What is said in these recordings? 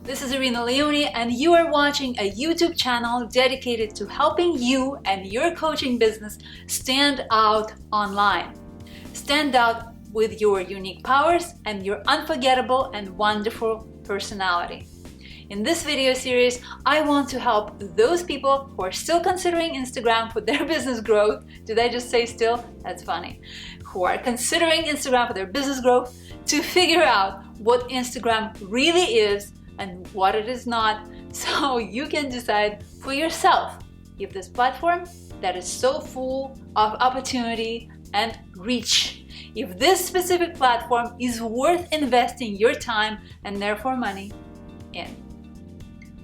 This is Irina Leoni, and you are watching a YouTube channel dedicated to helping you and your coaching business stand out online. Stand out with your unique powers and your unforgettable and wonderful personality. In this video series, I want to help those people who are still considering Instagram for their business growth. Did I just say still? That's funny. Who are considering Instagram for their business growth to figure out what Instagram really is and what it is not, so you can decide for yourself if this platform that is so full of opportunity and reach, if this specific platform is worth investing your time and therefore money in.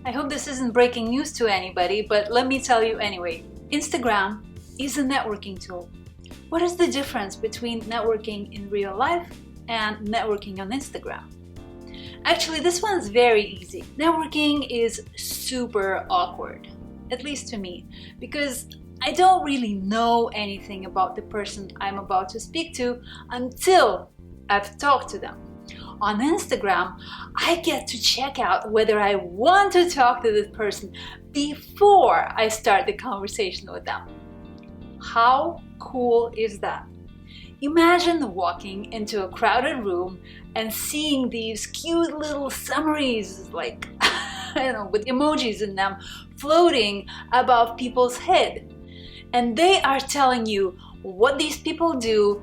I hope this isn't breaking news to anybody, but let me tell you anyway. Instagram is a networking tool. What is the difference between networking in real life and networking on Instagram? Actually, this one's very easy. Networking is super awkward, at least to me, because I don't really know anything about the person I'm about to speak to until I've talked to them. On Instagram, I get to check out whether I want to talk to this person before I start the conversation with them. How cool is that? Imagine walking into a crowded room and seeing these cute little summaries, like, with emojis in them, floating above people's head. And they are telling you what these people do,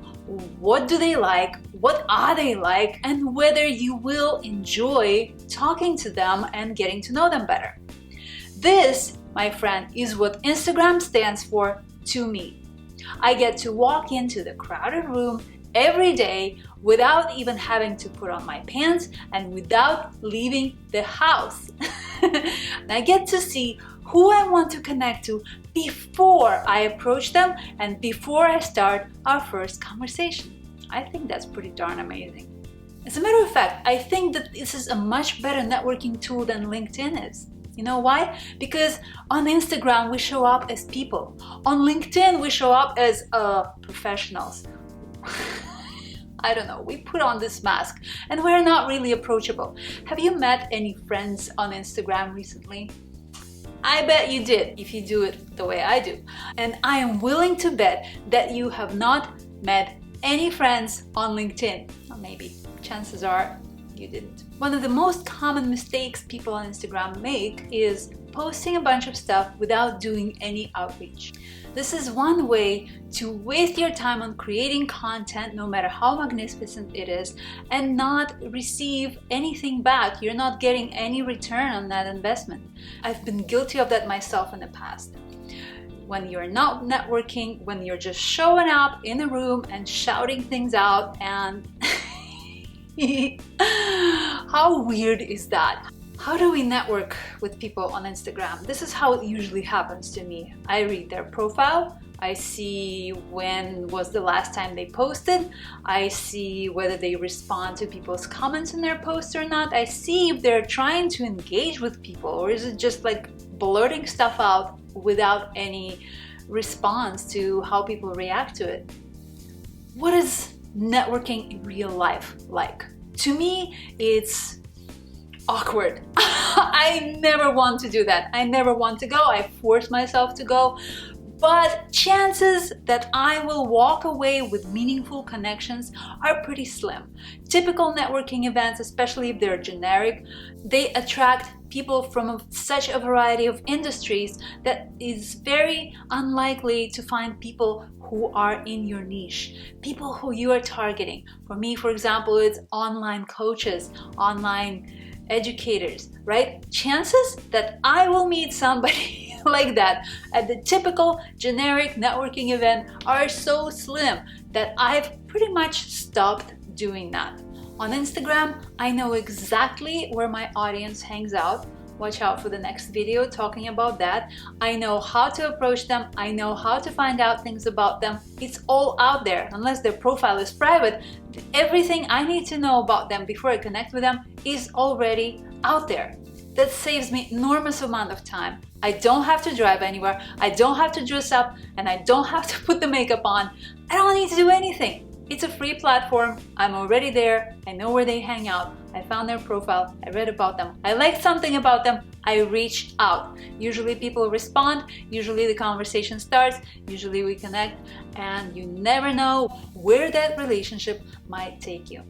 what do they like, what are they like, and whether you will enjoy talking to them and getting to know them better. This, my friend, is what Instagram stands for to me. I get to walk into the crowded room every day without even having to put on my pants and without leaving the house. And I get to see who I want to connect to before I approach them and before I start our first conversation. I think that's pretty darn amazing. As a matter of fact, I think that this is a much better networking tool than LinkedIn is. You know why? Because on Instagram we show up as people. On LinkedIn we show up as professionals. I don't know, we put on this mask and we're not really approachable. Have you met any friends on Instagram recently? I bet you did, if you do it the way I do. And I am willing to bet that you have not met any friends on LinkedIn. Or maybe, chances are you didn't. One of the most common mistakes people on Instagram make is posting a bunch of stuff without doing any outreach. This is one way to waste your time on creating content, no matter how magnificent it is, and not receive anything back. You're not getting any return on that investment. I've been guilty of that myself in the past. When you're not networking, when you're just showing up in a room and shouting things out, and how weird is that? How do we network with people on Instagram? This is how it usually happens to me. I read their profile, I see when was the last time they posted, I see whether they respond to people's comments in their posts or not, I see if they're trying to engage with people, or is it just like blurting stuff out without any response to how people react to it. What is networking in real life like? To me, it's awkward. I never want to do that. I never want to go. I force myself to go. But chances that I will walk away with meaningful connections are pretty slim. Typical networking events, especially if they're generic, they attract people from such a variety of industries that it's very unlikely to find people who are in your niche, people who you are targeting. For me, for example, it's online coaches, online educators, right? Chances that I will meet somebody like that at the typical generic networking event are so slim that I've pretty much stopped doing that. On Instagram, I know exactly where my audience hangs out. Watch out for the next video talking about that. I know how to approach them. I know how to find out things about them. It's all out there. Unless their profile is private, everything I need to know about them before I connect with them is already out there. That saves me enormous amount of time. I don't have to drive anywhere. I don't have to dress up, and I don't have to put the makeup on. I don't need to do anything. It's a free platform. I'm already there. I know where they hang out. I found their profile, I read about them, I liked something about them, I reached out. Usually people respond, usually the conversation starts, usually we connect, and you never know where that relationship might take you.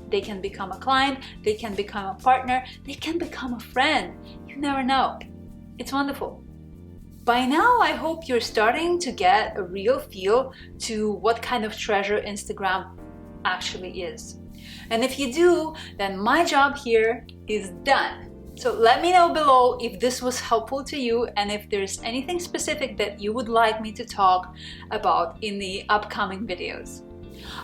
They can become a client, they can become a partner, they can become a friend. You never know. It's wonderful. By now, I hope you're starting to get a real feel to what kind of treasure Instagram actually is. And if you do, then my job here is done. So let me know below if this was helpful to you and if there's anything specific that you would like me to talk about in the upcoming videos.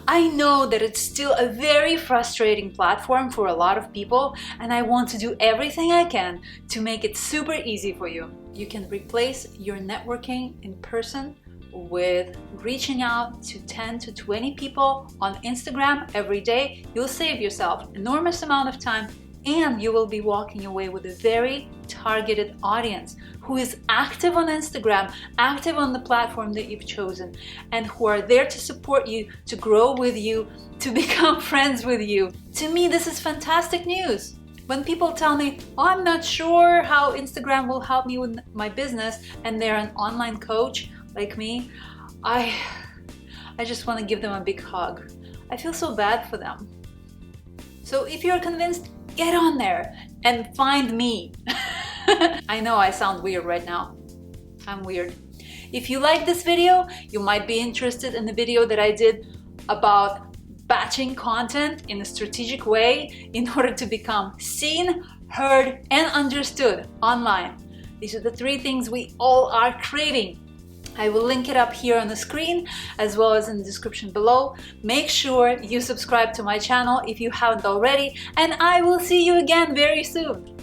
I know that it's still a very frustrating platform for a lot of people, and I want to do everything I can to make it super easy for you. You can replace your networking in person with reaching out to 10 to 20 people on Instagram every day. You'll save yourself an enormous amount of time, and you will be walking away with a very targeted audience who is active on Instagram, active on the platform that you've chosen, and who are there to support you, to grow with you, to become friends with you. To me, this is fantastic news. When people tell me, oh, I'm not sure how Instagram will help me with my business, and they're an online coach like me, I just want to give them a big hug. I feel so bad for them. So if you're convinced, get on there and find me. I know I sound weird right now. I'm weird. If you like this video, you might be interested in the video that I did about batching content in a strategic way in order to become seen, heard, and understood online. These are the 3 things we all are craving. I will link it up here on the screen as well as in the description below. Make sure you subscribe to my channel if you haven't already, and I will see you again very soon.